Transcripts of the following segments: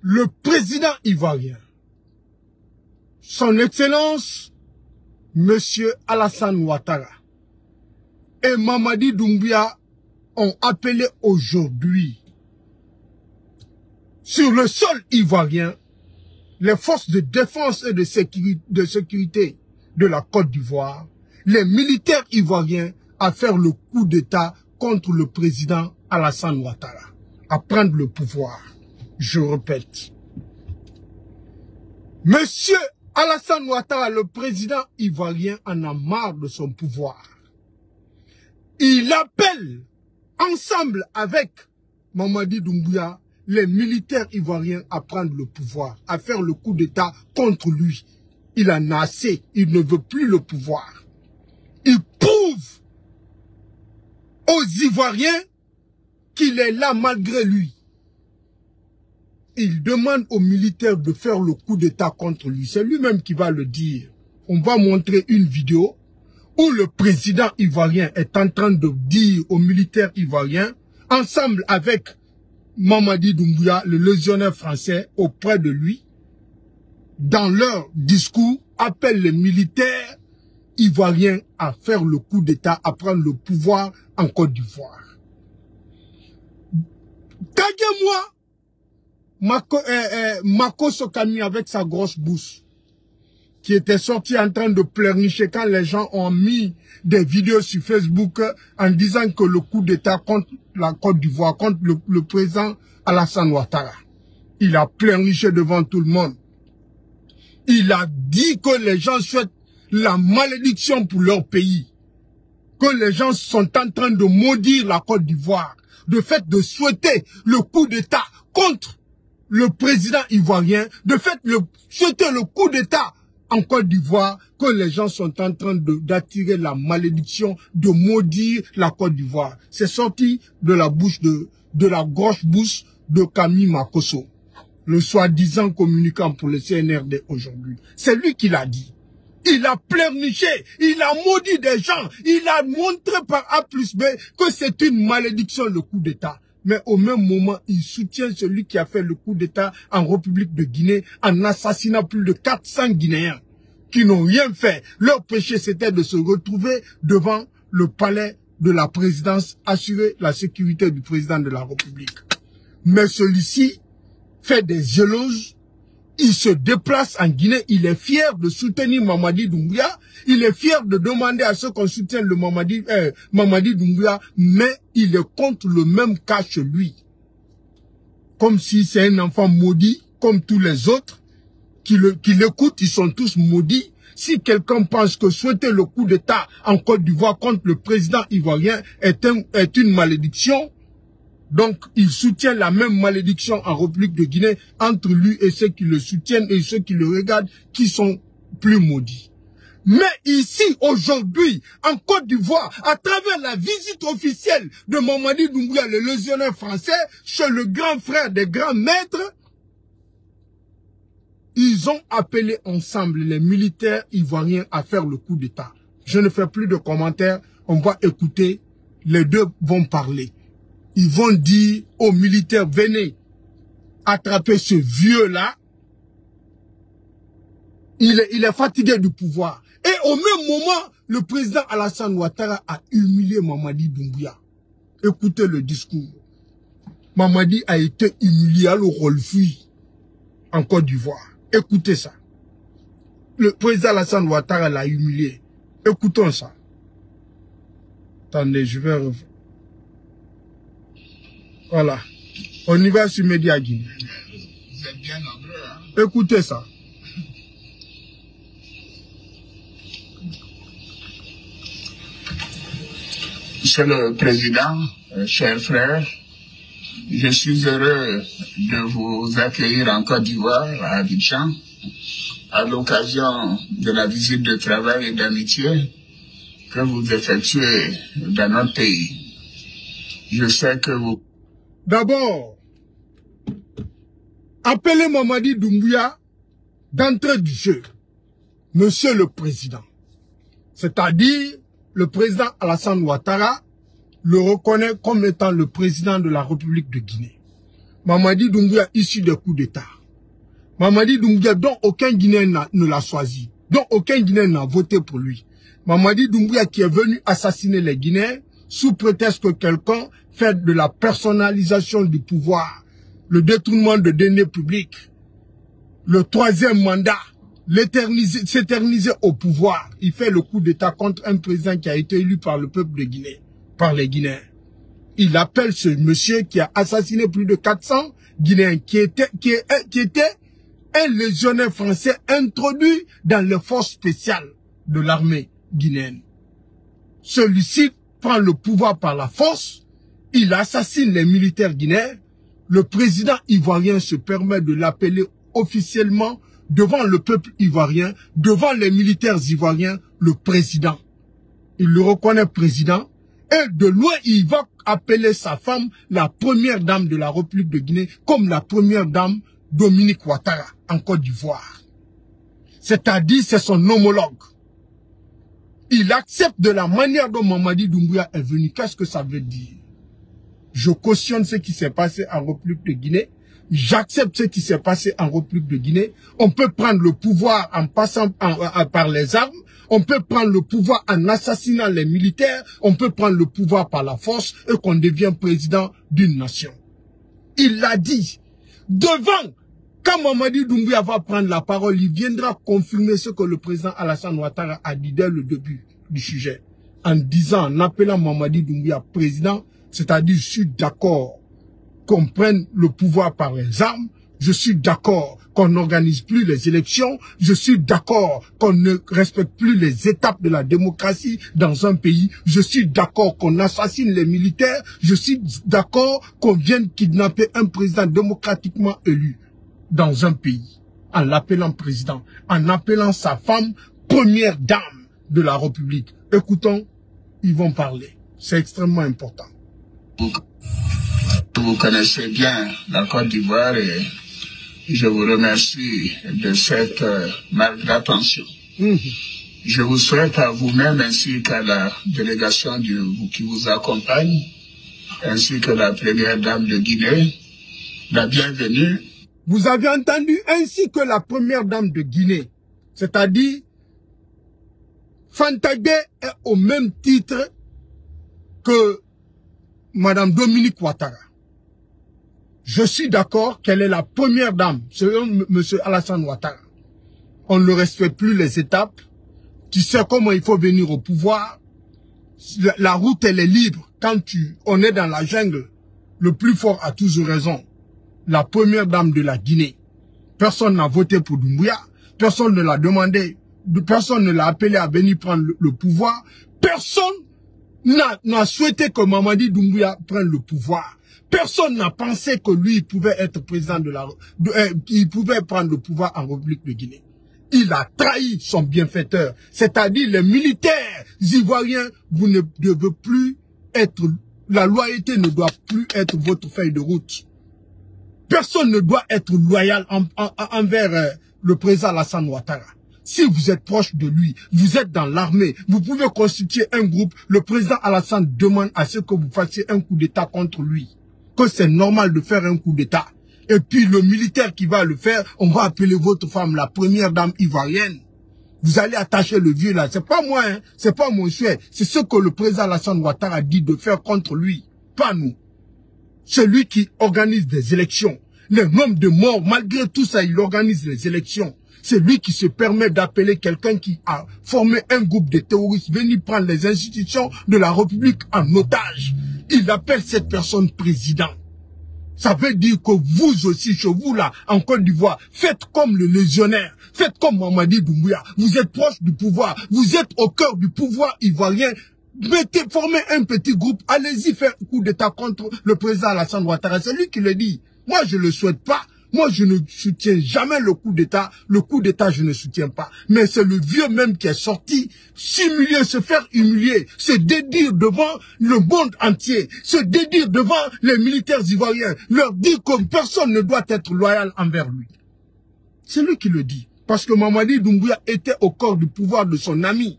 le président ivoirien, son Excellence, Monsieur Alassane Ouattara et Mamadi Doumbouya ont appelé aujourd'hui sur le sol ivoirien les forces de défense et de sécurité de la Côte d'Ivoire, les militaires ivoiriens à faire le coup d'État contre le président Alassane Ouattara, à prendre le pouvoir. Je répète. Monsieur Alassane Ouattara, le président ivoirien, en a marre de son pouvoir. Il appelle, ensemble avec Mamadi Doumbouya, les militaires ivoiriens à prendre le pouvoir, à faire le coup d'État contre lui. Il en a assez, il ne veut plus le pouvoir. Il prouve aux Ivoiriens qu'il est là malgré lui. Il demande aux militaires de faire le coup d'État contre lui. C'est lui-même qui va le dire. On va montrer une vidéo où le président ivoirien est en train de dire aux militaires ivoiriens, ensemble avec Mamadi Doumbouya, le légionnaire français, auprès de lui, dans leur discours, appelle les militaires ivoiriens à faire le coup d'État, à prendre le pouvoir en Côte d'Ivoire. Taguez-moi Mako Sokami avec sa grosse bouche, qui était sorti en train de pleurnicher quand les gens ont mis des vidéos sur Facebook en disant que le coup d'État contre la Côte d'Ivoire, contre le président Alassane Ouattara. Il a pleurniché devant tout le monde. Il a dit que les gens souhaitent la malédiction pour leur pays. Que les gens sont en train de maudire la Côte d'Ivoire. De fait de souhaiter le coup d'État contre le président ivoirien. De fait de souhaiter le coup d'État en Côte d'Ivoire, que les gens sont en train d'attirer la malédiction, de maudire la Côte d'Ivoire. C'est sorti de la bouche de la grosse bouche de Camille Makosso, le soi-disant communicant pour le CNRD aujourd'hui. C'est lui qui l'a dit. Il a pleurniché, il a maudit des gens, il a montré par A plus B que c'est une malédiction le coup d'État. Mais au même moment, il soutient celui qui a fait le coup d'État en République de Guinée en assassinant plus de 400 Guinéens qui n'ont rien fait. Leur péché, c'était de se retrouver devant le palais de la présidence, assurer la sécurité du président de la République. Mais celui-ci fait des éloges. Il se déplace en Guinée, il est fier de soutenir Mamadi Doumbouya, il est fier de demander à ceux qu'on soutienne le Mamadi Doumbouya, mais il est contre le même cas chez lui. Comme si c'est un enfant maudit, comme tous les autres, qui l'écoutent, ils sont tous maudits. Si quelqu'un pense que souhaiter le coup d'État en Côte d'Ivoire contre le président ivoirien est une malédiction, donc, il soutient la même malédiction en République de Guinée entre lui et ceux qui le soutiennent et ceux qui le regardent, qui sont plus maudits. Mais ici, aujourd'hui, en Côte d'Ivoire, à travers la visite officielle de Mamadi Doumbouya, le légionnaire français, chez le grand frère des grands maîtres, ils ont appelé ensemble les militaires ivoiriens à faire le coup d'État. Je ne fais plus de commentaires, on va écouter, les deux vont parler. Ils vont dire aux militaires, venez attraper ce vieux-là. Il est fatigué du pouvoir. Et au même moment, le président Alassane Ouattara a humilié Mamadi Doumbouya. Écoutez le discours. Mamadi a été humilié à l'Orolfui en Côte d'Ivoire. Écoutez ça. Le président Alassane Ouattara l'a humilié. Écoutons ça. Attendez, je vais revenir. Voilà. On y va sur Média Guinée. Vous êtes bien nombreux, hein? Écoutez ça. Monsieur le Président, chers frères, je suis heureux de vous accueillir en Côte d'Ivoire, à Abidjan, à l'occasion de la visite de travail et d'amitié que vous effectuez dans notre pays. Je sais que vous... D'abord, appelez Mamadi Doumbouya d'entrée du jeu, Monsieur le Président. C'est-à-dire, le président Alassane Ouattara le reconnaît comme étant le président de la République de Guinée. Mamadi Doumbouya issu des coups d'État. Mamadi Doumbouya dont aucun Guinéen ne l'a choisi, dont aucun Guinéen n'a voté pour lui. Mamadi Doumbouya qui est venu assassiner les Guinéens sous prétexte que quelqu'un fait de la personnalisation du pouvoir, le détournement de deniers publics, le troisième mandat, s'éterniser au pouvoir. Il fait le coup d'État contre un président qui a été élu par le peuple de Guinée, par les Guinéens. Il appelle ce monsieur qui a assassiné plus de 400 Guinéens, qui était un légionnaire français introduit dans les forces spéciales de l'armée guinéenne. Celui-ci prend le pouvoir par la force, il assassine les militaires guinéens. Le président ivoirien se permet de l'appeler officiellement devant le peuple ivoirien, devant les militaires ivoiriens, le président. Il le reconnaît président et de loin il va appeler sa femme la première dame de la République de Guinée comme la première dame Dominique Ouattara en Côte d'Ivoire. C'est-à-dire c'est son homologue. Il accepte de la manière dont Mamadi Doumbouya est venu. Qu'est-ce que ça veut dire? Je cautionne ce qui s'est passé en République de Guinée. J'accepte ce qui s'est passé en République de Guinée. On peut prendre le pouvoir en passant par les armes. On peut prendre le pouvoir en assassinant les militaires. On peut prendre le pouvoir par la force et qu'on devient président d'une nation. Il l'a dit. Devant, quand Mamadi Doumbouya va prendre la parole, il viendra confirmer ce que le président Alassane Ouattara a dit dès le début du sujet. En disant, en appelant Mamadi Doumbouya président, c'est-à-dire je suis d'accord qu'on prenne le pouvoir par les armes, je suis d'accord qu'on n'organise plus les élections, je suis d'accord qu'on ne respecte plus les étapes de la démocratie dans un pays, je suis d'accord qu'on assassine les militaires, je suis d'accord qu'on vienne kidnapper un président démocratiquement élu dans un pays, en l'appelant président, en appelant sa femme première dame de la République. Écoutons, ils vont parler. C'est extrêmement important. Vous connaissez bien la Côte d'Ivoire et je vous remercie de cette marque d'attention. Je vous souhaite à vous-même ainsi qu'à la délégation qui vous accompagne, ainsi que la première dame de Guinée, la bienvenue. Vous avez entendu, ainsi que la première dame de Guinée, c'est-à-dire Fantagué est au même titre que Madame Dominique Ouattara. Je suis d'accord qu'elle est la première dame, selon M. Alassane Ouattara. On ne respecte plus les étapes. Tu sais comment il faut venir au pouvoir. La route, elle est libre. Quand on est dans la jungle, le plus fort a toujours raison. La première dame de la Guinée. Personne n'a voté pour Doumbouya. Personne ne l'a demandé. Personne ne l'a appelé à venir prendre le pouvoir. Personne n'a souhaité que Mamadi Doumbouya prenne le pouvoir. Personne n'a pensé que lui pouvait être président qu'il pouvait prendre le pouvoir en République de Guinée. Il a trahi son bienfaiteur. C'est-à-dire les militaires ivoiriens, vous ne devez plus être, la loyauté ne doit plus être votre feuille de route. Personne ne doit être loyal envers le président Alassane Ouattara. Si vous êtes proche de lui, vous êtes dans l'armée, vous pouvez constituer un groupe, le président Alassane demande à ce que vous fassiez un coup d'État contre lui. Que c'est normal de faire un coup d'État. Et puis le militaire qui va le faire, on va appeler votre femme la première dame ivoirienne. Vous allez attacher le vieux là. C'est pas moi, hein. C'est pas mon souhait. C'est ce que le président Alassane Ouattara a dit de faire contre lui. Pas nous. C'est lui qui organise des élections. Le nombre de morts, malgré tout ça, il organise les élections. C'est lui qui se permet d'appeler quelqu'un qui a formé un groupe de terroristes, venir prendre les institutions de la République en otage. Il appelle cette personne président. Ça veut dire que vous aussi, chez vous là, en Côte d'Ivoire, faites comme le légionnaire, faites comme Mamadi Doumbouya. Vous êtes proche du pouvoir, vous êtes au cœur du pouvoir ivoirien. Formez un petit groupe, allez-y faire un coup d'État contre le président Alassane Ouattara. C'est lui qui le dit. Moi, je ne le souhaite pas. Moi, je ne soutiens jamais le coup d'État. Le coup d'État, je ne soutiens pas. Mais c'est le vieux même qui est sorti, s'humilier, se faire humilier, se dédire devant le monde entier, se dédire devant les militaires ivoiriens, leur dire que personne ne doit être loyal envers lui. C'est lui qui le dit. Parce que Mamadi Doumbouya était au corps du pouvoir de son ami,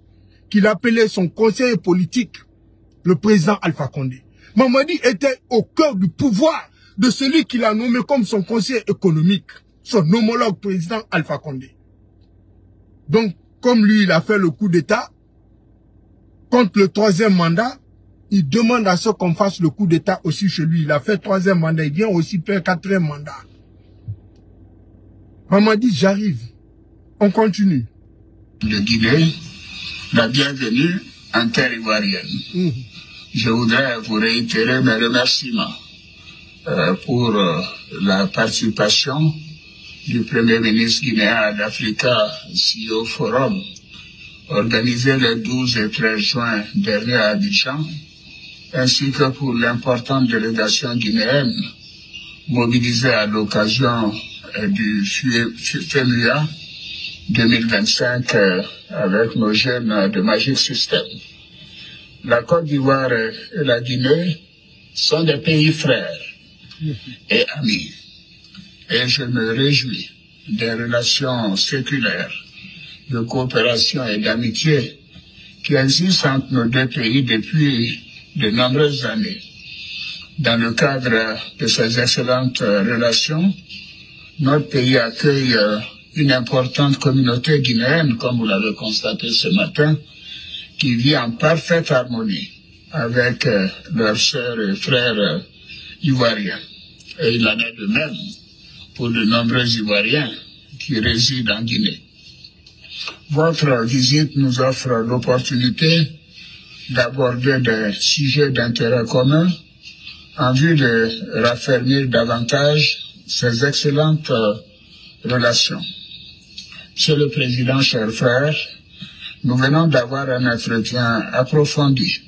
qu'il appelait son conseiller politique, le président Alpha Condé. Mamadi était au cœur du pouvoir de celui qu'il a nommé comme son conseiller économique, son homologue président Alpha Condé. Donc, comme lui, il a fait le coup d'État contre le 3e mandat, il demande à ce qu'on fasse le coup d'État aussi chez lui. Il a fait 3e mandat, il vient aussi faire 4e mandat. Maman dit, j'arrive. On continue. De Guinée, la bienvenue en terre ivoirienne. Je voudrais vous réitérer mes remerciements pour la participation du Premier ministre guinéen d'Africa CEO Forum, organisé les 12 et 13 juin dernier à Abidjan, ainsi que pour l'importante délégation guinéenne mobilisée à l'occasion du FEMUA 2025 avec nos jeunes de Magic System. La Côte d'Ivoire et la Guinée sont des pays frères et amis. Et je me réjouis des relations séculaires, de coopération et d'amitié qui existent entre nos deux pays depuis de nombreuses années. Dans le cadre de ces excellentes relations, notre pays accueille une importante communauté guinéenne, comme vous l'avez constaté ce matin, qui vit en parfaite harmonie avec leurs sœurs et frères ivoiriens. Et il en est de même pour de nombreux Ivoiriens qui résident en Guinée. Votre visite nous offre l'opportunité d'aborder des sujets d'intérêt commun en vue de raffermir davantage ces excellentes relations. Monsieur le Président, chers frères, nous venons d'avoir un entretien approfondi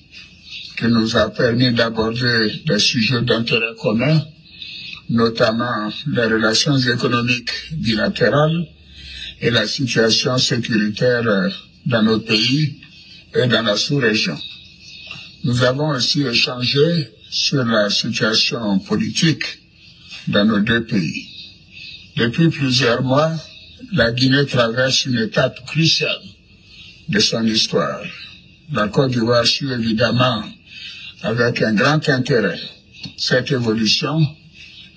qui nous a permis d'aborder des sujets d'intérêt commun, notamment les relations économiques bilatérales et la situation sécuritaire dans notre pays et dans la sous-région. Nous avons aussi échangé sur la situation politique dans nos deux pays. Depuis plusieurs mois, la Guinée traverse une étape cruciale de son histoire. La Côte d'Ivoire suit évidemment avec un grand intérêt cette évolution,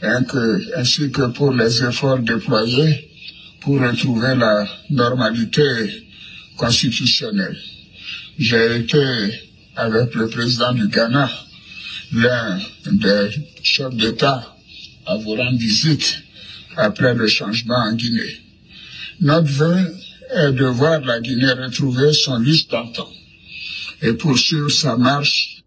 ainsi que pour les efforts déployés pour retrouver la normalité constitutionnelle. J'ai été avec le président du Ghana, l'un des chefs d'État, à vous rendre visite après le changement en Guinée. Notre vœu est de voir la Guinée retrouver son lustre d'antan et poursuivre sa marche.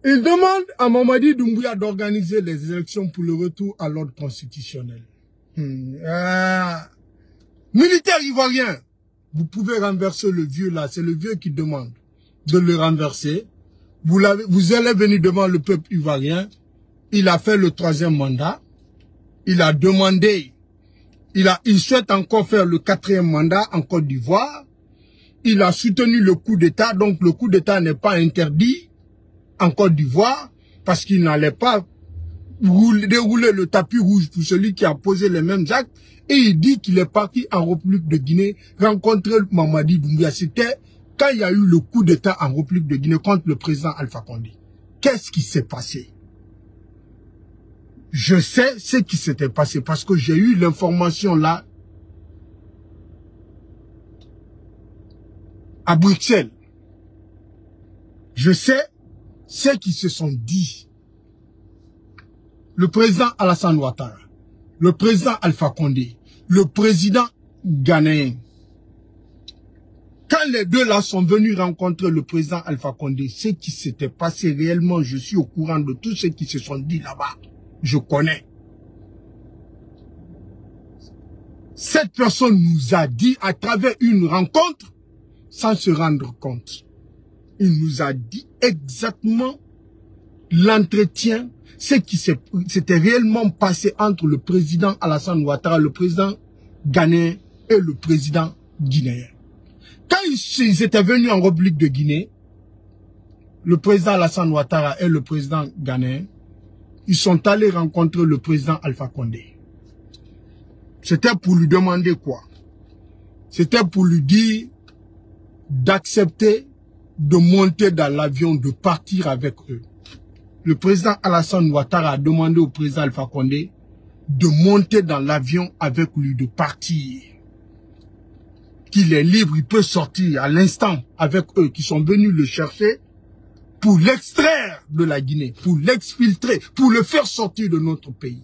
Il demande à Mamadi Doumbouya d'organiser les élections pour le retour à l'ordre constitutionnel. Militaire ivoirien, vous pouvez renverser le vieux là, c'est le vieux qui demande de le renverser. Vous allez venir devant le peuple ivoirien. Il a fait le 3e mandat. Il a demandé, il souhaite encore faire le 4e mandat en Côte d'Ivoire. Il a soutenu le coup d'État, donc le coup d'État n'est pas interdit en Côte d'Ivoire parce qu'il n'allait pas dérouler le tapis rouge pour celui qui a posé les mêmes actes. Et il dit qu'il est parti en République de Guinée rencontrer Mamadi Doumbouya. C'était quand il y a eu le coup d'État en République de Guinée contre le président Alpha Condé. Qu'est-ce qui s'est passé? Je sais ce qui s'était passé parce que j'ai eu l'information là à Bruxelles. Je sais ce qui se sont dit. Le président Alassane Ouattara, le président Alpha Condé, le président ghanéen. Quand les deux là sont venus rencontrer le président Alpha Condé, ce qui s'était passé réellement, je suis au courant de tout ce qui se sont dit là-bas. Je connais. Cette personne nous a dit à travers une rencontre, sans se rendre compte. Il nous a dit exactement l'entretien, ce qui s'était réellement passé entre le président Alassane Ouattara, le président ghanéen et le président guinéen. Quand ils étaient venus en République de Guinée, le président Alassane Ouattara et le président ghanéen, ils sont allés rencontrer le président Alpha Condé. C'était pour lui demander quoi? C'était pour lui dire d'accepter de monter dans l'avion, de partir avec eux. le président Alassane Ouattara a demandé au président Alpha Condé de monter dans l'avion avec lui, de partir. Qu'il est libre, il peut sortir à l'instant avec eux qui sont venus le chercher pour l'extraire de la Guinée, pour l'exfiltrer, pour le faire sortir de notre pays.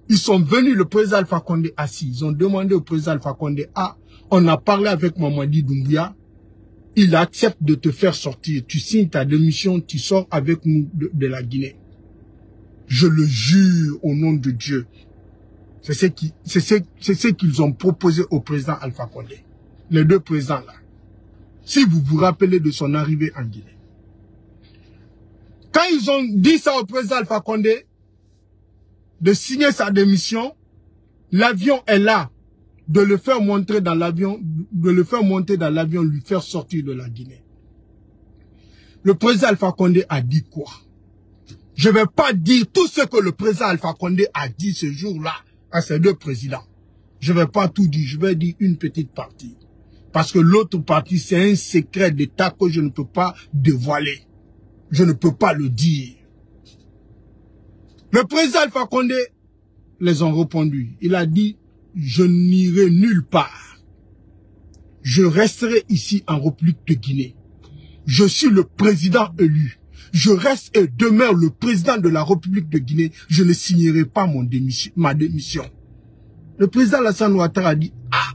Ils sont venus, le président Alpha Condé assis, ils ont demandé au président Alpha Condé, ah, on a parlé avec Mamadi Doumbouya, il accepte de te faire sortir, tu signes ta démission, tu sors avec nous de la Guinée. Je le jure au nom de Dieu. C'est ce qu'ils ont proposé au président Alpha Condé. Les deux présidents là. Si vous vous rappelez de son arrivée en Guinée. Quand ils ont dit ça au président Alpha Condé, de signer sa démission, l'avion est là, de le faire monter dans l'avion, lui faire sortir de la Guinée. Le président Alpha Condé a dit quoi? Je ne vais pas dire tout ce que le président Alpha Condé a dit ce jour-là à ces deux présidents. Je ne vais pas tout dire, je vais dire une petite partie. Parce que l'autre partie, c'est un secret d'État que je ne peux pas dévoiler. Je ne peux pas le dire. Le président Alpha Condé les ont répondu. Il a dit, je n'irai nulle part. Je resterai ici en République de Guinée. Je suis le président élu. Je reste et demeure le président de la République de Guinée. Je ne signerai pas ma démission. Le président Alassane Ouattara a dit, ah,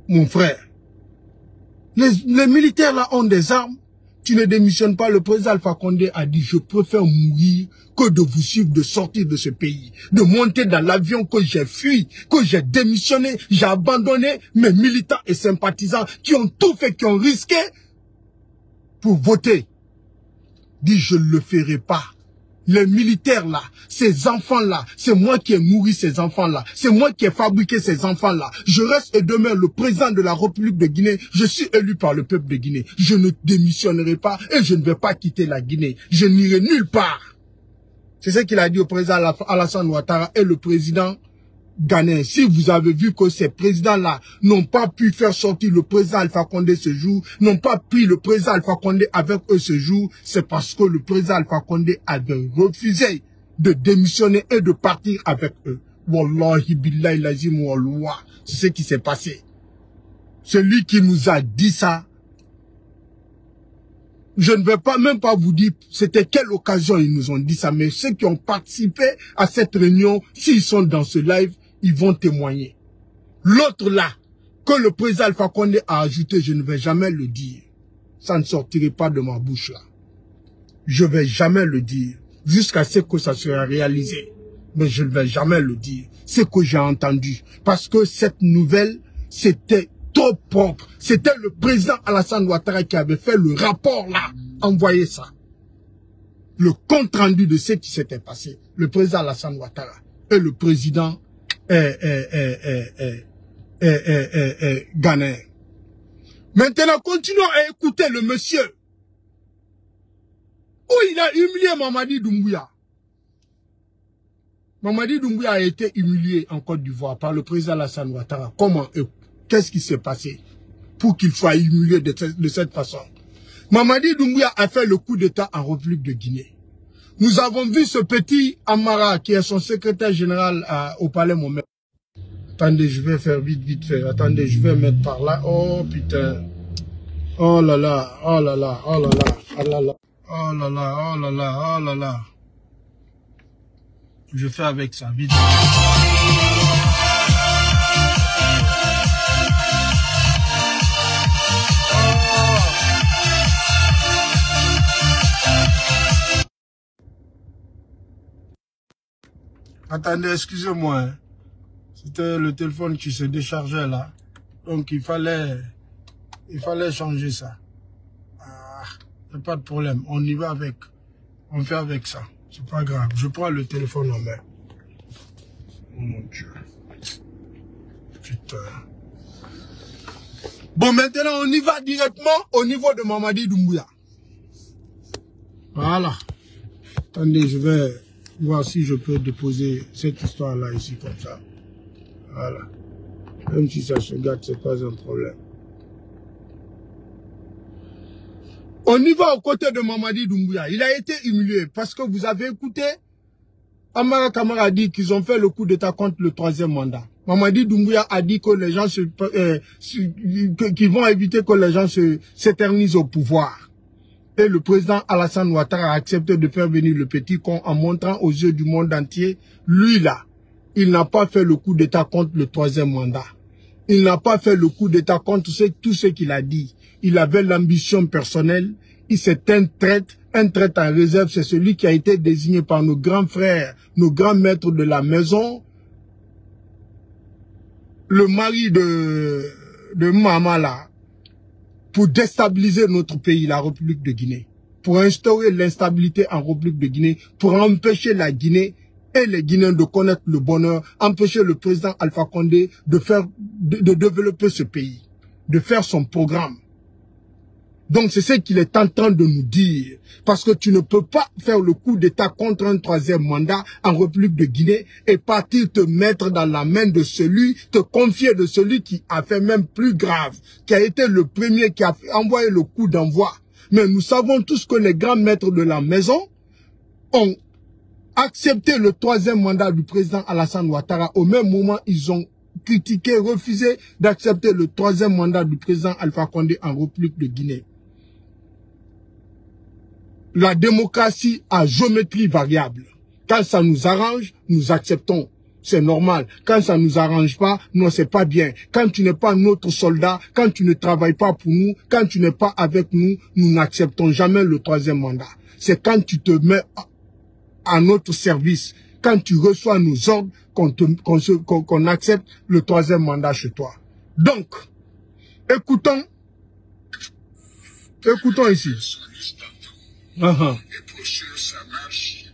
mon frère, les militaires là ont des armes. Tu ne démissionnes pas. Le président Alpha Condé a dit, je préfère mourir que de vous suivre, de sortir de ce pays, de monter dans l'avion que j'ai fui, que j'ai démissionné, j'ai abandonné mes militants et sympathisants qui ont tout fait, qui ont risqué pour voter. Dit, je ne le ferai pas. Les militaires là, ces enfants là, c'est moi qui ai nourri ces enfants là, c'est moi qui ai fabriqué ces enfants là. Je reste et demeure le président de la République de Guinée, je suis élu par le peuple de Guinée. Je ne démissionnerai pas et je ne vais pas quitter la Guinée. Je n'irai nulle part. C'est ce qu'il a dit au président Alassane Ouattara et le président ghanéen. Si vous avez vu que ces présidents-là n'ont pas pu faire sortir le président Alpha Condé ce jour, n'ont pas pris le président Alpha Condé avec eux ce jour, c'est parce que le président Alpha Condé avait refusé de démissionner et de partir avec eux. Wallahi billahi lazim wallah. C'est ce qui s'est passé. Celui qui nous a dit ça, je ne vais pas même pas vous dire c'était quelle occasion ils nous ont dit ça, mais ceux qui ont participé à cette réunion, s'ils sont dans ce live, ils vont témoigner. L'autre là, que le président Alpha Condé a ajouté, je ne vais jamais le dire. Ça ne sortirait pas de ma bouche là. Je ne vais jamais le dire, jusqu'à ce que ça sera réalisé. Mais je ne vais jamais le dire. C'est que j'ai entendu. Parce que cette nouvelle, c'était trop propre. C'était le président Alassane Ouattara qui avait fait le rapport là, envoyé ça. Le compte rendu de ce qui s'était passé. Le président Alassane Ouattara et le président ghanéen. Maintenant, continuons à écouter le monsieur. Où il a humilié Mamadi Doumbouya. Mamadi Doumbouya a été humilié en Côte d'Ivoire par le président Alassane Ouattara. Comment et qu'est-ce qui s'est passé pour qu'il soit humilié de cette façon? Mamadi Doumbouya a fait le coup d'État en République de Guinée. Nous avons vu ce petit Amara qui est son secrétaire général au palais Mohamed. Attendez, je vais faire vite fait. Attendez, je vais mettre par là. Oh putain. Oh là là, oh là là, oh là là, oh là là, oh là là, oh là là, oh là là. Je fais avec ça, vite. Attendez, excusez-moi. Hein. C'était le téléphone qui se déchargeait là. Donc il fallait changer ça. Ah, y a pas de problème. On y va avec. On fait avec ça. C'est pas grave. Je prends le téléphone en main. Oh mon Dieu. Putain. Bon, maintenant on y va directement au niveau de Mamadi Doumbouya. Voilà. Attendez, je vais voir si je peux déposer cette histoire-là ici comme ça. Voilà. Même si ça se gâte, c'est pas un problème. On y va aux côtés de Mamadi Doumbouya. Il a été humilié parce que vous avez écouté, Amara Kamara a dit qu'ils ont fait le coup d'État contre le 3e mandat. Mamadi Doumbouya a dit que les gens qu'ils vont éviter que les gens s'éternisent au pouvoir. Et le président Alassane Ouattara a accepté de faire venir le petit con en montrant aux yeux du monde entier, lui là, il n'a pas fait le coup d'État contre le 3e mandat. Il n'a pas fait le coup d'État contre tout ce qu'il a dit. Il avait l'ambition personnelle. C'est un traître en réserve. C'est celui qui a été désigné par nos grands frères, nos grands maîtres de la maison. Le mari de Mama là, pour déstabiliser notre pays, la République de Guinée. Pour instaurer l'instabilité en République de Guinée. Pour empêcher la Guinée et les Guinéens de connaître le bonheur, empêcher le président Alpha Condé de développer ce pays, de faire son programme. Donc c'est ce qu'il est en train de nous dire. Parce que tu ne peux pas faire le coup d'État contre un 3e mandat en République de Guinée et partir te mettre dans la main de celui, te confier de celui qui a fait même plus grave, qui a été le premier qui a envoyé le coup d'envoi. Mais nous savons tous que les grands maîtres de la maison ont accepté le 3e mandat du président Alassane Ouattara. Au même moment, ils ont critiqué, refusé d'accepter le 3e mandat du président Alpha Condé en République de Guinée. La démocratie a géométrie variable. Quand ça nous arrange, nous acceptons. C'est normal. Quand ça nous arrange pas, non, c'est pas bien. Quand tu n'es pas notre soldat, quand tu ne travailles pas pour nous, quand tu n'es pas avec nous, nous n'acceptons jamais le 3e mandat. C'est quand tu te mets à notre service, quand tu reçois nos ordres, qu'on accepte le 3e mandat chez toi. Donc, écoutons ici. Et poursuivre sa marche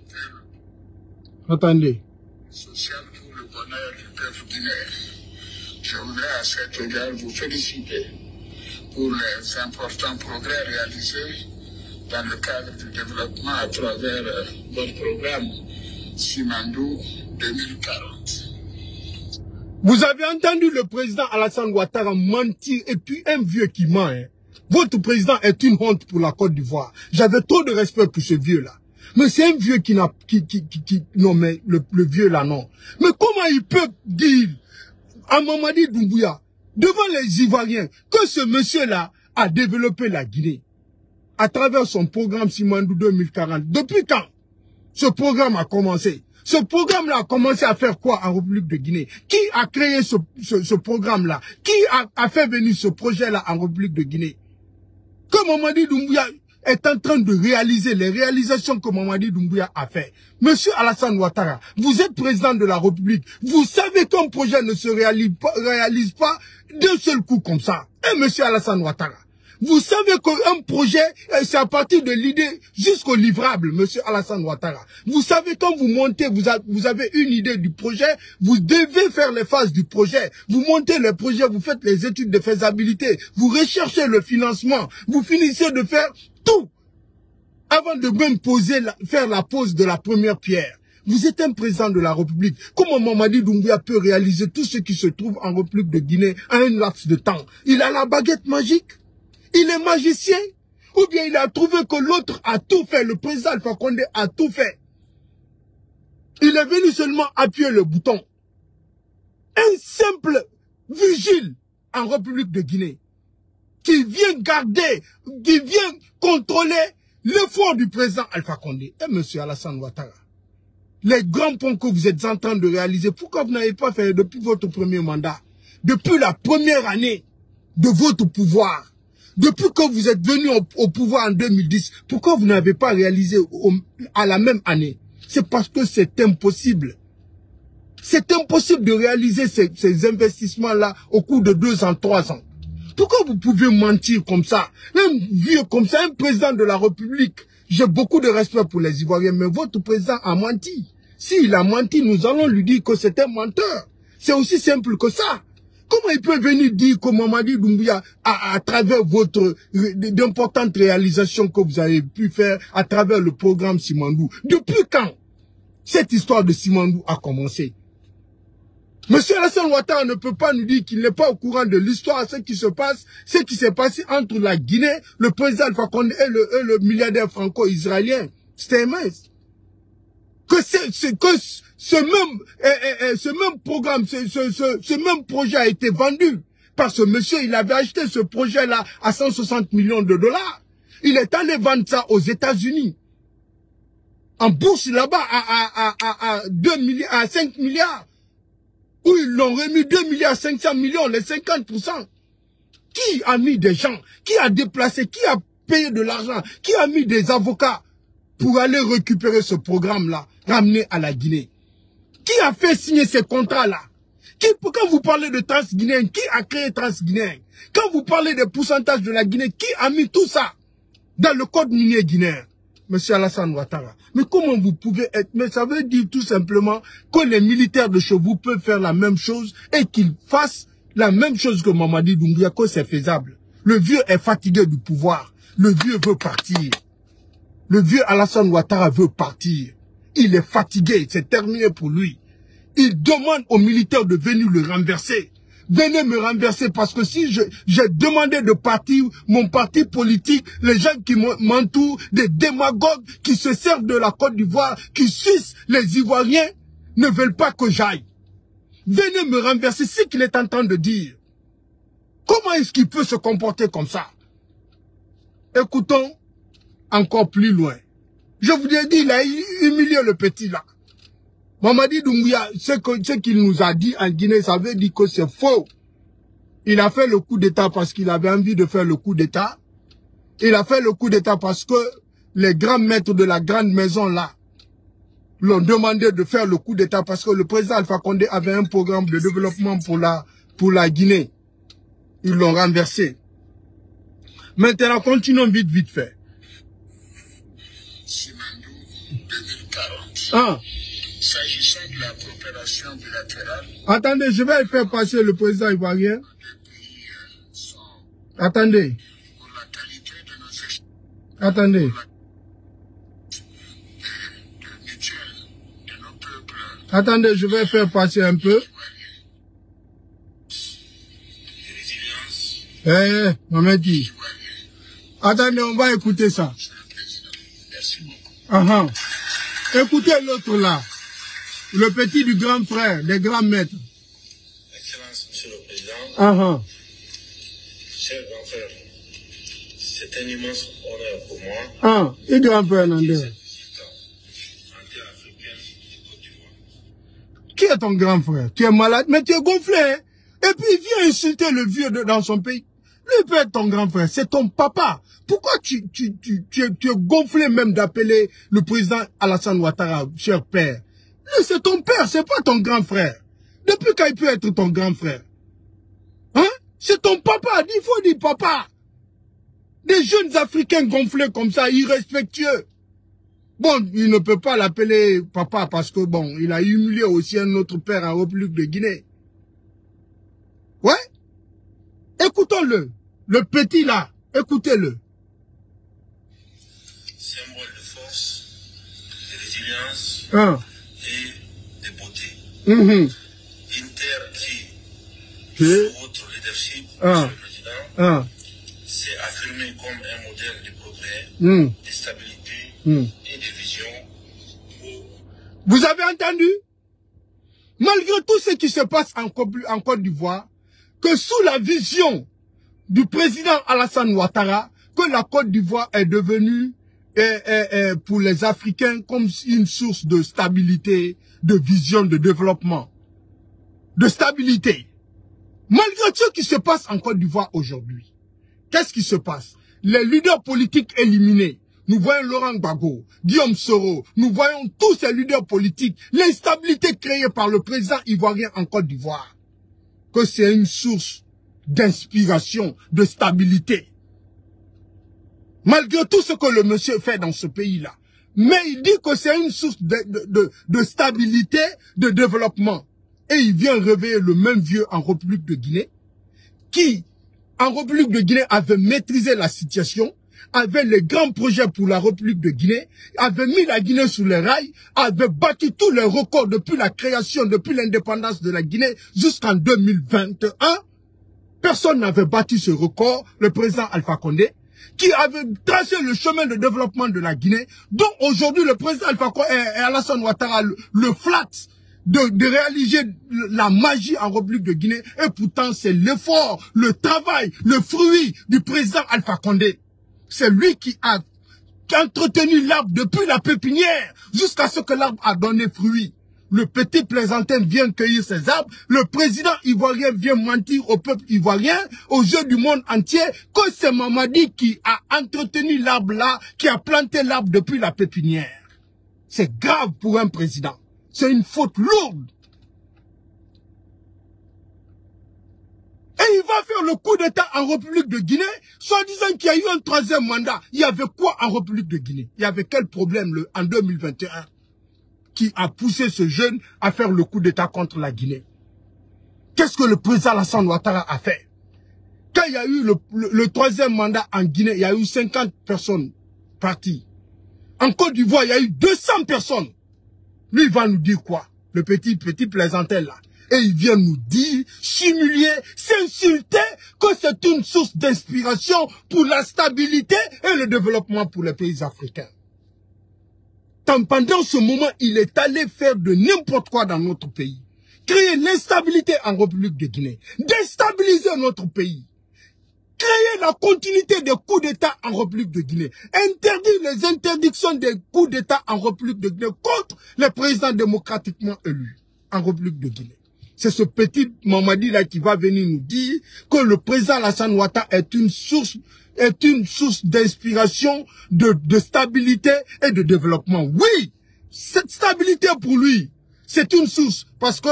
Attendez. sociale pour le bonheur du peuple guinéen. Je voudrais à cet égard vous féliciter pour les importants progrès réalisés dans le cadre du développement à travers votre programme Simandou 2040. Vous avez entendu le président Alassane Ouattara mentir et puis un vieux qui ment. Hein. Votre président est une honte pour la Côte d'Ivoire. J'avais trop de respect pour ce vieux-là. Mais c'est un vieux qui n'a... non, mais le vieux là, non. Mais comment il peut dire à Mamadi Doumbouya, devant les Ivoiriens, que ce monsieur-là a développé la Guinée à travers son programme Simandou 2040. Depuis quand ce programme a commencé? Ce programme-là a commencé à faire quoi en République de Guinée? Qui a créé ce programme-là? Qui a fait venir ce projet-là en République de Guinée? Que Mamadi Doumbouya est en train de réaliser les réalisations que Mamadi Doumbouya a fait. Monsieur Alassane Ouattara, vous êtes président de la République. Vous savez qu'un projet ne se réalise pas d'un seul coup comme ça. Et monsieur Alassane Ouattara, vous savez qu'un projet, c'est à partir de l'idée jusqu'au livrable, monsieur Alassane Ouattara. Vous savez, quand vous montez, vous avez une idée du projet, vous devez faire les phases du projet. Vous montez le projet, vous faites les études de faisabilité, vous recherchez le financement, vous finissez de faire tout avant de même faire la pose de la première pierre. Vous êtes un président de la République. Comment Mamadi Doumbouya peut réaliser tout ce qui se trouve en République de Guinée en un laps de temps? Il a la baguette magique? Il est magicien? Ou bien il a trouvé que l'autre a tout fait, le président Alpha Condé a tout fait? Il est venu seulement appuyer le bouton. Un simple vigile en République de Guinée qui vient garder, qui vient contrôler l'effort du président Alpha Condé. Et monsieur Alassane Ouattara, les grands ponts que vous êtes en train de réaliser, pourquoi vous n'avez pas fait depuis votre premier mandat, depuis la première année de votre pouvoir? Depuis que vous êtes venu au pouvoir en 2010, pourquoi vous n'avez pas réalisé à la même année? C'est parce que c'est impossible. C'est impossible de réaliser ces investissements-là au cours de 2 ans, 3 ans. Pourquoi vous pouvez mentir comme ça? Un vieux comme ça, un président de la République. J'ai beaucoup de respect pour les Ivoiriens, mais votre président a menti. S'il a menti, nous allons lui dire que c'est un menteur. C'est aussi simple que ça. Comment il peut venir dire que Mamadi Doumbouya, à travers d'importantes réalisations que vous avez pu faire à travers le programme Simandou? Depuis quand cette histoire de Simandou a commencé? Monsieur Alassane Ouattara ne peut pas nous dire qu'il n'est pas au courant de l'histoire, ce qui s'est passé entre la Guinée, le président Alpha Condé et le milliardaire franco-israélien. C'était immense. Que ce même programme, ce même projet a été vendu. Parce que monsieur, il avait acheté ce projet-là à 160 millions de dollars. Il est allé vendre ça aux États-Unis. En bourse là-bas à 5 milliards. Où ils l'ont remis 2 milliards 500 millions, les 50%. Qui a mis des gens? Qui a déplacé? Qui a payé de l'argent? Qui a mis des avocats pour aller récupérer ce programme-là, ramener à la Guinée? Qui a fait signer ces contrats-là? Quand vous parlez de Transguinéen, qui a créé Transguinéen? Quand vous parlez des pourcentages de la Guinée, qui a mis tout ça dans le code minier guinéen? Monsieur Alassane Ouattara. Mais comment vous pouvez être... Mais ça veut dire tout simplement que les militaires de chez vous peuvent faire la même chose et qu'ils fassent la même chose que Mamadi Doumbouya, que c'est faisable. Le vieux est fatigué du pouvoir. Le vieux veut partir. Le vieux Alassane Ouattara veut partir. Il est fatigué, c'est terminé pour lui. Il demande aux militaires de venir le renverser. Venez me renverser parce que si j'ai demandé de partir, mon parti politique, les gens qui m'entourent, des démagogues qui se servent de la Côte d'Ivoire, qui sucent les Ivoiriens, ne veulent pas que j'aille. Venez me renverser, c'est ce qu'il est en train de dire. Comment est-ce qu'il peut se comporter comme ça? Écoutons encore plus loin. Je vous ai dit, il a humilié le petit là. Mamadi Doumbouya, ce qu'il nous a dit en Guinée, ça veut dire que c'est faux. Il a fait le coup d'État parce qu'il avait envie de faire le coup d'État. Il a fait le coup d'État parce que les grands maîtres de la grande maison là l'ont demandé de faire le coup d'État parce que le président Alpha Condé avait un programme de développement pour la Guinée. Ils l'ont renversé. Maintenant, continuons vite fait. Simandou 2040. Ah. S'agissant de la coopération bilatérale... Attendez, je vais faire passer le président ivoirien. Attendez. Pour la qualité de nos Attendez. de mutuelle de nos peuples. Attendez, je vais faire passer un peu. Mamadi. Attendez, on va écouter ça. Merci beaucoup. Écoutez l'autre là. Le petit du grand frère, des grands maîtres. Excellence, Monsieur le Président. Cher grand frère, c'est un immense honneur pour moi. Et grand frère Nandé. Qui est ton grand frère? Tu es malade, mais tu es gonflé. Hein? Et puis il vient insulter le vieux dans son pays. Lui peut être ton grand frère, c'est ton papa. Pourquoi tu es gonflé même d'appeler le président Alassane Ouattara, cher père? C'est ton père, c'est pas ton grand frère. Depuis quand il peut être ton grand frère? Hein? C'est ton papa, il faut dire papa. Des jeunes Africains gonflés comme ça, irrespectueux. Bon, il ne peut pas l'appeler papa parce que bon, il a humilié aussi un autre père en République de Guinée. Ouais? Écoutons-le. Le petit là, écoutez-le. Symbole de force, de résilience et de beauté. Une terre qui, sous votre leadership, Monsieur le Président, s'est affirmée comme un modèle de progrès, de stabilité et de vision. Vous avez entendu? Malgré tout ce qui se passe en Côte d'Ivoire, que sous la vision du président Alassane Ouattara, que la Côte d'Ivoire est devenue pour les Africains comme une source de stabilité, de vision, de développement, de stabilité. Malgré ce qui se passe en Côte d'Ivoire aujourd'hui, qu'est-ce qui se passe? Les leaders politiques éliminés. Nous voyons Laurent Gbagbo, Guillaume Soro, nous voyons tous ces leaders politiques, l'instabilité créée par le président ivoirien en Côte d'Ivoire, que c'est une source d'inspiration, de stabilité. Malgré tout ce que le monsieur fait dans ce pays-là. Mais il dit que c'est une source de stabilité, de développement. Et il vient réveiller le même vieux en République de Guinée, qui, en République de Guinée, avait maîtrisé la situation, avait les grands projets pour la République de Guinée, avait mis la Guinée sous les rails, avait battu tous les records depuis la création, depuis l'indépendance de la Guinée jusqu'en 2021. Personne n'avait battu ce record, le président Alpha Condé, qui avait tracé le chemin de développement de la Guinée, dont aujourd'hui le président Alpha Condé et Alassane Ouattara le flattent de réaliser la magie en République de Guinée. Et pourtant, c'est l'effort, le travail, le fruit du président Alpha Condé. C'est lui qui a entretenu l'arbre depuis la pépinière jusqu'à ce que l'arbre a donné fruit. Le petit plaisantin vient cueillir ses arbres. Le président ivoirien vient mentir au peuple ivoirien, aux yeux du monde entier, que c'est Mamadi qui a entretenu l'arbre là, qui a planté l'arbre depuis la pépinière. C'est grave pour un président. C'est une faute lourde. Et il va faire le coup d'État en République de Guinée, soit disant qu'il y a eu un troisième mandat. Il y avait quoi en République de Guinée? Il y avait quel problème en 2021 qui a poussé ce jeune à faire le coup d'État contre la Guinée? Qu'est-ce que le président Alassane Ouattara a fait? Quand il y a eu le troisième mandat en Guinée, il y a eu 50 personnes parties. En Côte d'Ivoire, il y a eu 200 personnes. Lui, il va nous dire quoi? Le petit plaisantin là. Et il vient nous dire, s'humilier, s'insulter, que c'est une source d'inspiration pour la stabilité et le développement pour les pays africains. Pendant ce moment, il est allé faire de n'importe quoi dans notre pays. Créer l'instabilité en République de Guinée. Déstabiliser notre pays. Créer la continuité des coups d'État en République de Guinée. Interdire les interdictions des coups d'État en République de Guinée contre les présidents démocratiquement élus en République de Guinée. C'est ce petit Mamadi là qui va venir nous dire que le président Alassane Ouattara est une source d'inspiration, de stabilité et de développement. Oui, cette stabilité pour lui, c'est une source parce que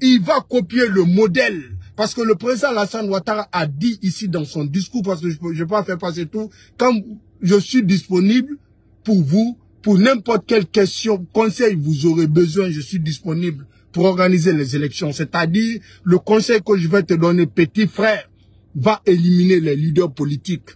il va copier le modèle. Parce que le président Alassane Ouattara a dit ici dans son discours, parce que je ne vais pas faire passer tout, quand je suis disponible pour vous, pour n'importe quelle question, conseil vous aurez besoin, je suis disponible pour organiser les élections. C'est-à-dire, le conseil que je vais te donner, petit frère, va éliminer les leaders politiques.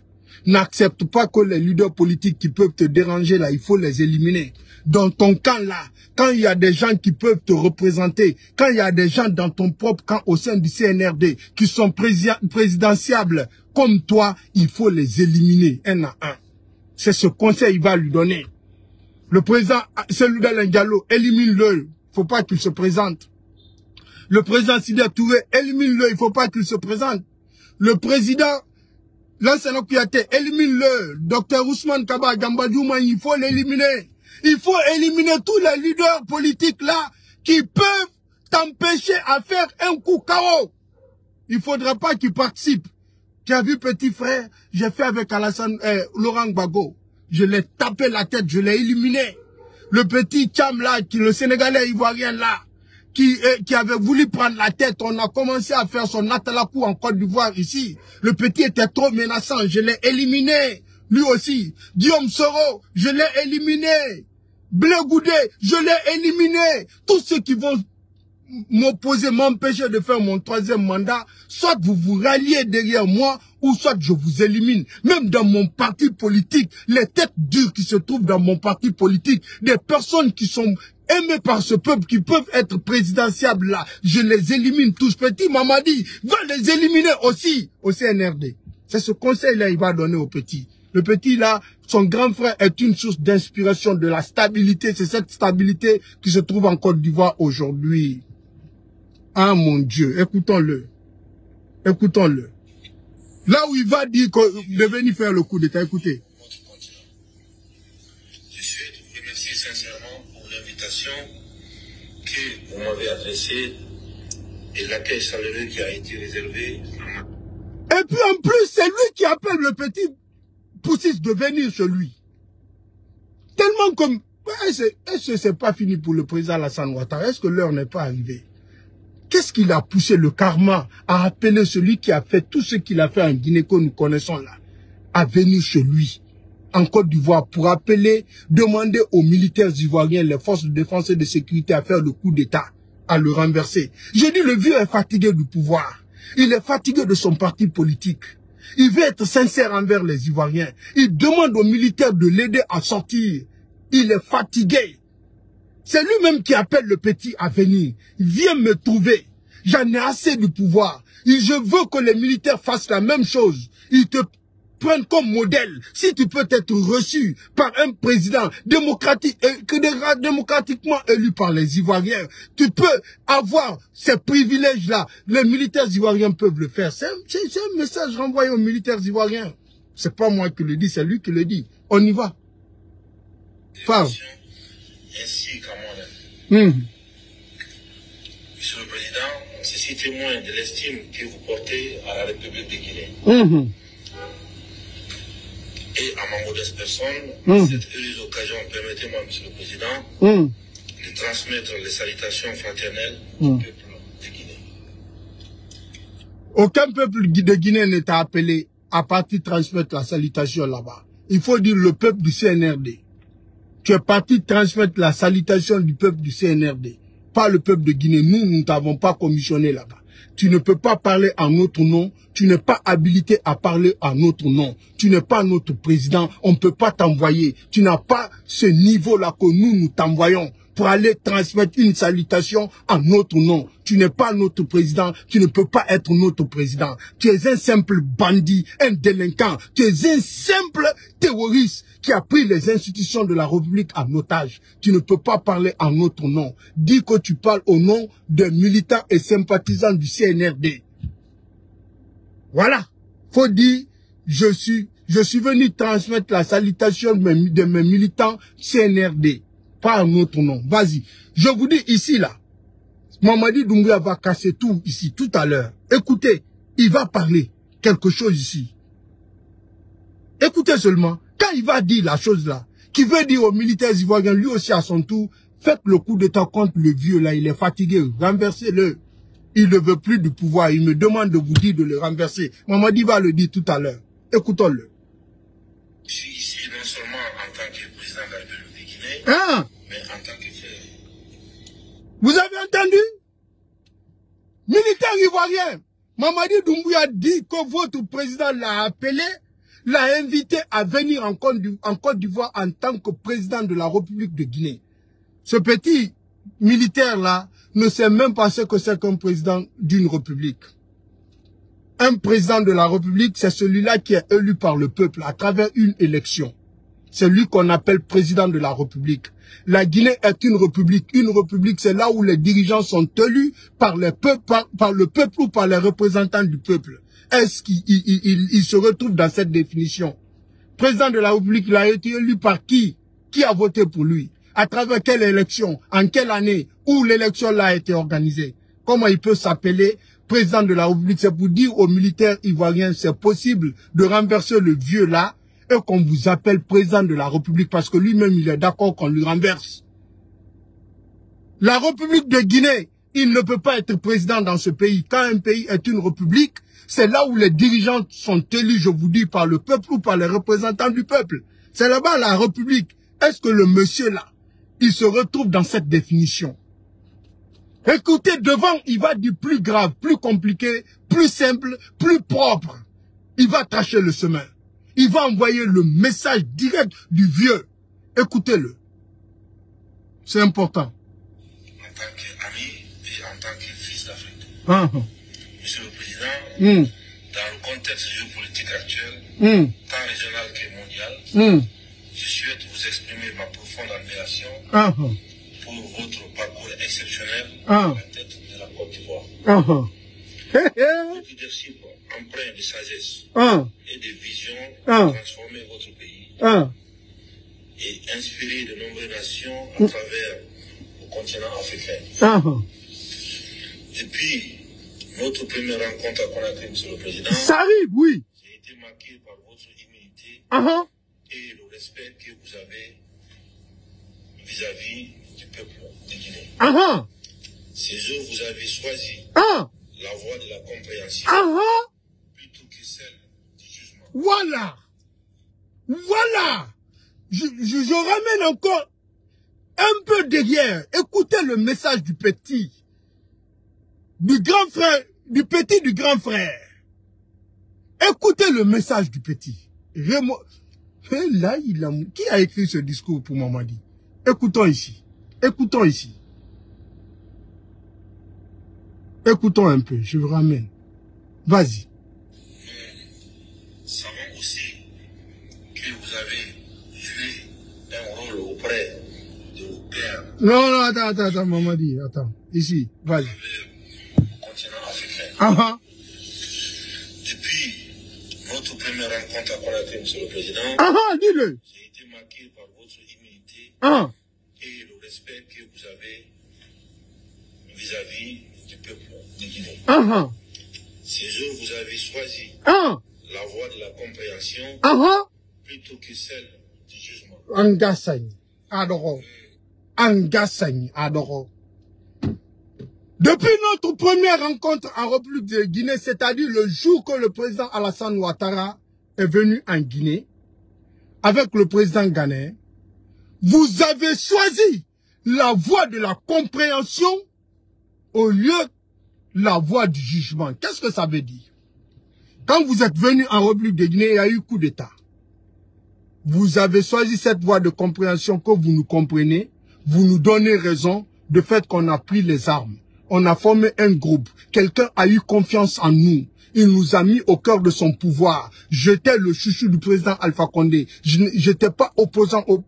N'accepte pas que les leaders politiques qui peuvent te déranger là, il faut les éliminer. Dans ton camp là, quand il y a des gens qui peuvent te représenter, quand il y a des gens dans ton propre camp au sein du CNRD qui sont présidentiables comme toi, il faut les éliminer un à un. C'est ce conseil qu'il va lui donner. Le président Cellou Dalein Diallo, élimine-le, il faut pas qu'il se présente. Le président Sidya Touré, élimine-le, il faut pas qu'il se présente. Le président Lansana Kouyaté, élimine-le. Docteur Ousmane Kaba Gambadjouma, il faut l'éliminer. Il faut éliminer tous les leaders politiques là qui peuvent t'empêcher à faire un coup KO. Il ne faudrait pas qu'ils participent. Tu as vu petit frère, j'ai fait avec Laurent Gbagbo. Je l'ai tapé la tête, je l'ai éliminé. Le petit Cham là, le Sénégalais ivoirien là, qui avait voulu prendre la tête, on a commencé à faire son atalakou en Côte d'Ivoire ici. Le petit était trop menaçant, je l'ai éliminé. Lui aussi. Guillaume Soro, je l'ai éliminé. Blé Goudé, je l'ai éliminé. Tous ceux qui vont m'opposer, m'empêcher de faire mon troisième mandat, soit vous vous ralliez derrière moi, ou soit je vous élimine. Même dans mon parti politique, les têtes dures qui se trouvent dans mon parti politique, des personnes qui sont aimées par ce peuple, qui peuvent être présidentiables là, je les élimine tous. Petit Mamadi va les éliminer aussi au CNRD. C'est ce conseil-là qu'il va donner au petit. Le petit là, son grand frère est une source d'inspiration de la stabilité. C'est cette stabilité qui se trouve en Côte d'Ivoire aujourd'hui. Ah mon Dieu, écoutons-le. Écoutons-le. Là où il va dire de venir faire le coup d'État, écoutez. Je souhaite vous remercier sincèrement pour l'invitation que vous m'avez adressée et l'accueil chaleureux qui a été réservé. Et puis en plus, c'est lui qui appelle le petit Poussis de venir chez lui. Tellement comme... Est-ce que c'est pas fini pour le président Alassane Ouattara? Est-ce que l'heure n'est pas arrivée? Qu'est-ce qu'il a poussé le karma à appeler celui qui a fait tout ce qu'il a fait en Guinée que nous connaissons là, à venir chez lui, en Côte d'Ivoire, pour appeler, demander aux militaires ivoiriens, les forces de défense et de sécurité à faire le coup d'État, à le renverser. J'ai dit, le vieux est fatigué du pouvoir. Il est fatigué de son parti politique. Il veut être sincère envers les Ivoiriens. Il demande aux militaires de l'aider à sortir. Il est fatigué. C'est lui-même qui appelle le petit à venir. Viens me trouver. J'en ai assez du pouvoir. Je veux que les militaires fassent la même chose. Ils te prennent comme modèle. Si tu peux être reçu par un président démocratiquement élu par les Ivoiriens, tu peux avoir ces privilèges-là. Les militaires ivoiriens peuvent le faire. C'est un message renvoyé aux militaires ivoiriens. C'est pas moi qui le dis, c'est lui qui le dit. On y va. Parle. Ainsi qu'à moi-même. Monsieur le Président, ceci témoigne de l'estime que vous portez à la République de Guinée. Et à ma modeste personne, cette heureuse occasion, permettez-moi, Monsieur le Président, de transmettre les salutations fraternelles du peuple de Guinée. Aucun peuple de Guinée n'est appelé à partir de transmettre la salutation là-bas. Il faut dire le peuple du CNRD. Tu es parti transmettre la salutation du peuple du CNRD, pas le peuple de Guinée. Nous ne t'avons pas commissionné là-bas. Tu ne peux pas parler en notre nom. Tu n'es pas habilité à parler en notre nom. Tu n'es pas notre président. On ne peut pas t'envoyer. Tu n'as pas ce niveau-là que nous t'envoyons pour aller transmettre une salutation en notre nom. Tu n'es pas notre président. Tu ne peux pas être notre président. Tu es un simple bandit, un délinquant. Tu es un simple terroriste qui a pris les institutions de la République en otage. Tu ne peux pas parler en notre nom. Dis que tu parles au nom des militants et sympathisants du CNRD. Voilà. Faut dire, je suis venu transmettre la salutation de mes militants CNRD. Pas en notre nom. Vas-y. Je vous dis ici, là. Mamadi Doumbouya va casser tout ici, tout à l'heure. Écoutez, il va parler quelque chose ici. Écoutez seulement. Quand il va dire la chose là, qui veut dire aux militaires ivoiriens, lui aussi à son tour, faites le coup d'état contre le vieux là, il est fatigué, renversez-le. Il ne veut plus du pouvoir, il me demande de vous dire de le renverser. Mamadi va le dire tout à l'heure. Écoutons-le. Je suis ici non seulement en tant que président de la République de Guinée, mais en tant que frère. Vous avez entendu? Militaire ivoirien, Mamadi Doumbouya dit que votre président l'a appelé, l'a invité à venir en Côte d'Ivoire en tant que président de la République de Guinée. Ce petit militaire-là ne sait même pas ce que c'est qu'un président d'une république. Un président de la République, c'est celui-là qui est élu par le peuple à travers une élection. C'est lui qu'on appelle président de la République. La Guinée est une république. Une république, c'est là où les dirigeants sont élus par le peuple ou par les représentants du peuple. Est-ce qu'il se retrouve dans cette définition? Président de la République, il a été élu par qui? Qui a voté pour lui? À travers quelle élection? En quelle année? Où l'élection là a été organisée? Comment il peut s'appeler président de la République? C'est pour dire aux militaires ivoiriens, c'est possible de renverser le vieux là et qu'on vous appelle président de la République parce que lui-même il est d'accord qu'on lui renverse. La République de Guinée, il ne peut pas être président dans ce pays. Quand un pays est une république, c'est là où les dirigeants sont élus, je vous dis, par le peuple ou par les représentants du peuple. C'est là-bas la République. Est-ce que le monsieur là, il se retrouve dans cette définition? Écoutez, devant, il va dire plus grave, plus compliqué, plus simple, plus propre. Il va tracher le chemin. Il va envoyer le message direct du vieux. Écoutez-le. C'est important. En tant qu'ami et en tant que fils d'Afrique. Monsieur le Président, dans le contexte géopolitique actuel, tant régional que mondial, je souhaite vous exprimer ma profonde admiration pour votre parcours exceptionnel à la tête de la Côte d'Ivoire. Le leadership empreint de sagesse et de vision pour transformer votre pays et inspirer de nombreuses nations à travers le continent africain. Depuis notre première rencontre à Conakry, Monsieur le Président, ça arrive, oui. J'ai été marqué par votre humilité et le respect que vous avez vis-à-vis du peuple de Guinée. Ces jours, vous avez choisi la voie de la compréhension plutôt que celle du jugement. Voilà. Voilà. Je ramène encore un peu derrière. Écoutez le message du petit. Du grand frère, du petit du grand frère. Écoutez le message du petit. Là, qui a écrit ce discours pour Mamadi? Écoutons ici. Écoutons ici. Écoutons un peu, je vous ramène. Vas-y. Nous savons aussi que vous avez joué un rôle auprès de vos pères. Non, attends, Mamadi, attends. Ici, vas-y. Continent africain. Ah. Depuis notre première rencontre avec M. le Président, dis-le. j'ai été marqué par votre humilité et le respect que vous avez vis-à-vis du peuple de Guinée. Ces jours, vous avez choisi la voie de la compréhension plutôt que celle du jugement. Angassani, adoro. Angassani, adoro. Depuis notre première rencontre en République de Guinée, c'est-à-dire le jour que le président Alassane Ouattara est venu en Guinée, avec le président ghanéen, vous avez choisi la voie de la compréhension au lieu de la voie du jugement. Qu'est-ce que ça veut dire? Quand vous êtes venu en République de Guinée, il y a eu coup d'État. Vous avez choisi cette voie de compréhension que vous nous comprenez, vous nous donnez raison du fait qu'on a pris les armes. On a formé un groupe. Quelqu'un a eu confiance en nous. Il nous a mis au cœur de son pouvoir. J'étais le chouchou du président Alpha Condé. Je n'étais pas opposant au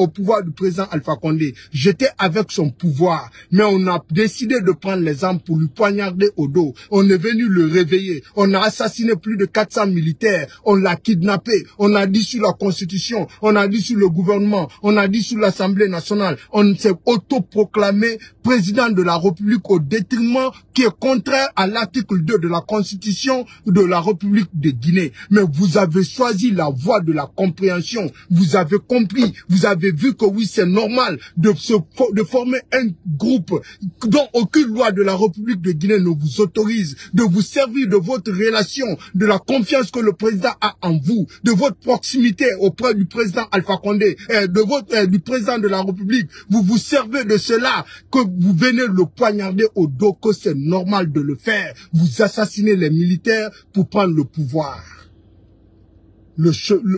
pouvoir du président Alpha Condé. J'étais avec son pouvoir. Mais on a décidé de prendre les armes pour lui poignarder au dos. On est venu le réveiller. On a assassiné plus de 400 militaires. On l'a kidnappé. On a dissous la constitution. On a dissous le gouvernement. On a dissous l'Assemblée nationale. On s'est autoproclamé président de la République au détriment qui est contraire à l'article 2 de la Constitution de la République de Guinée. Mais vous avez choisi la voie de la compréhension. Vous avez compris, vous avez vu que oui, c'est normal de former un groupe dont aucune loi de la République de Guinée ne vous autorise, de vous servir de votre relation, de la confiance que le président a en vous, de votre proximité auprès du président Alpha Condé, du président de la République. Vous vous servez de cela, que vous venez le poignarder au dos, que c'est normal de le faire. Vous assassinez les militaires pour prendre le pouvoir.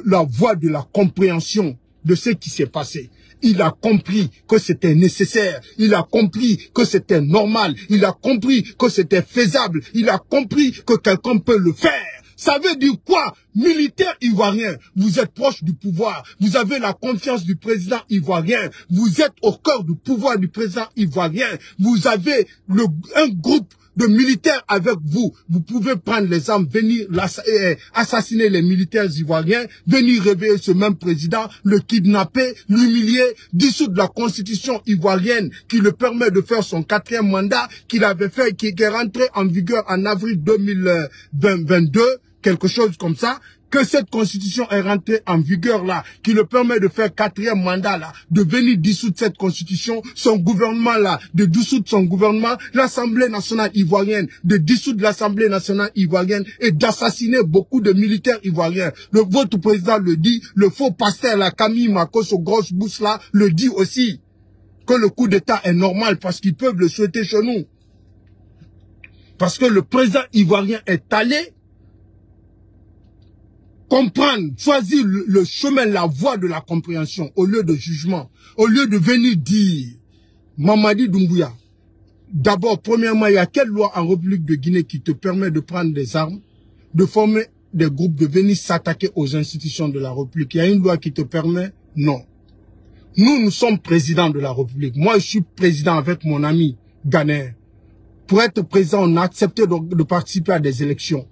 La voie de la compréhension de ce qui s'est passé. Il a compris que c'était nécessaire. Il a compris que c'était normal. Il a compris que c'était faisable. Il a compris que quelqu'un peut le faire. Ça veut dire quoi? Militaire ivoirien, vous êtes proche du pouvoir, vous avez la confiance du président ivoirien, vous êtes au cœur du pouvoir du président ivoirien, vous avez un groupe de militaires avec vous. Vous pouvez prendre les armes, venir assassiner les militaires ivoiriens, venir réveiller ce même président, le kidnapper, l'humilier, dissoudre la constitution ivoirienne qui le permet de faire son 4e mandat qu'il avait fait, qui est rentré en vigueur en avril 2022, quelque chose comme ça, que cette constitution est rentrée en vigueur là, qui le permet de faire 4e mandat là, de venir dissoudre cette constitution, son gouvernement là, de dissoudre son gouvernement, l'Assemblée nationale ivoirienne, de dissoudre l'Assemblée nationale ivoirienne et d'assassiner beaucoup de militaires ivoiriens. Votre président le dit, le faux pasteur là, Camille Makos au grosse bouche là, le dit aussi, que le coup d'État est normal parce qu'ils peuvent le souhaiter chez nous. Parce que le président ivoirien est allé comprendre, choisir le chemin, la voie de la compréhension au lieu de jugement, au lieu de venir dire, Mamadi Doumbouya, d'abord, premièrement, il y a quelle loi en République de Guinée qui te permet de prendre des armes, de former des groupes, de venir s'attaquer aux institutions de la République? Il y a une loi qui te permet? Non. Nous sommes présidents de la République. Moi, je suis président avec mon ami ghanéen. Pour être président, on a accepté de participer à des élections.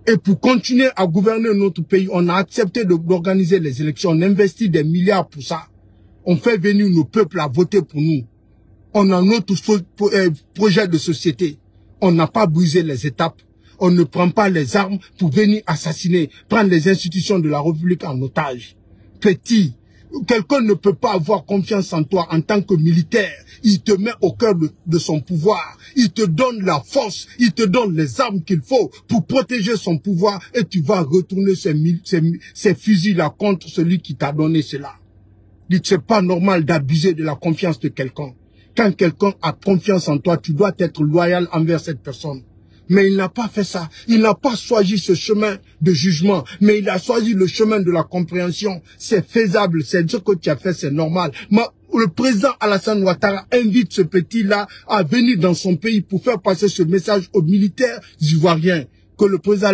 Et pour continuer à gouverner notre pays, on a accepté d'organiser les élections. On investit des milliards pour ça. On fait venir nos peuples à voter pour nous. On a notre projet de société. On n'a pas brisé les étapes. On ne prend pas les armes pour venir assassiner, prendre les institutions de la République en otage. Petit, quelqu'un ne peut pas avoir confiance en toi en tant que militaire. Il te met au cœur de son pouvoir. Il te donne la force. Il te donne les armes qu'il faut pour protéger son pouvoir. Et tu vas retourner ces fusils-là contre celui qui t'a donné cela. Dites, c'est pas normal d'abuser de la confiance de quelqu'un. Quand quelqu'un a confiance en toi, tu dois être loyal envers cette personne. Mais il n'a pas fait ça. Il n'a pas choisi ce chemin de jugement, mais il a choisi le chemin de la compréhension. C'est faisable, c'est ce que tu as fait, c'est normal. Mais le président Alassane Ouattara invite ce petit-là à venir dans son pays pour faire passer ce message aux militaires ivoiriens, que le président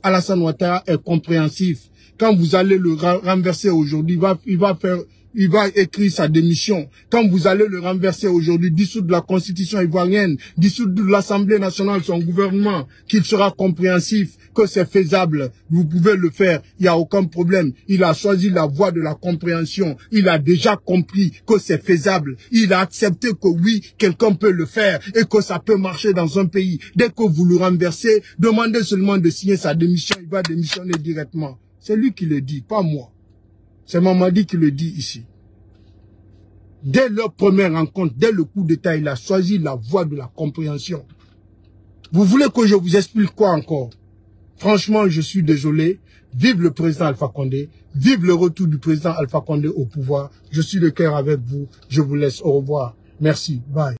Alassane Ouattara est compréhensif. Quand vous allez le renverser aujourd'hui, il va écrire sa démission. Quand vous allez le renverser aujourd'hui, dissoudre la constitution ivoirienne, dissoudre l'Assemblée nationale, son gouvernement, qu'il sera compréhensif, que c'est faisable, vous pouvez le faire, il n'y a aucun problème. Il a choisi la voie de la compréhension. Il a déjà compris que c'est faisable. Il a accepté que oui, quelqu'un peut le faire et que ça peut marcher dans un pays. Dès que vous le renversez, demandez seulement de signer sa démission, il va démissionner directement. C'est lui qui le dit, pas moi. C'est Mamadi qui le dit ici. Dès leur première rencontre, dès le coup d'État, il a choisi la voie de la compréhension. Vous voulez que je vous explique quoi encore? Franchement, je suis désolé. Vive le président Alpha Condé. Vive le retour du président Alpha Condé au pouvoir. Je suis de cœur avec vous. Je vous laisse. Au revoir. Merci. Bye.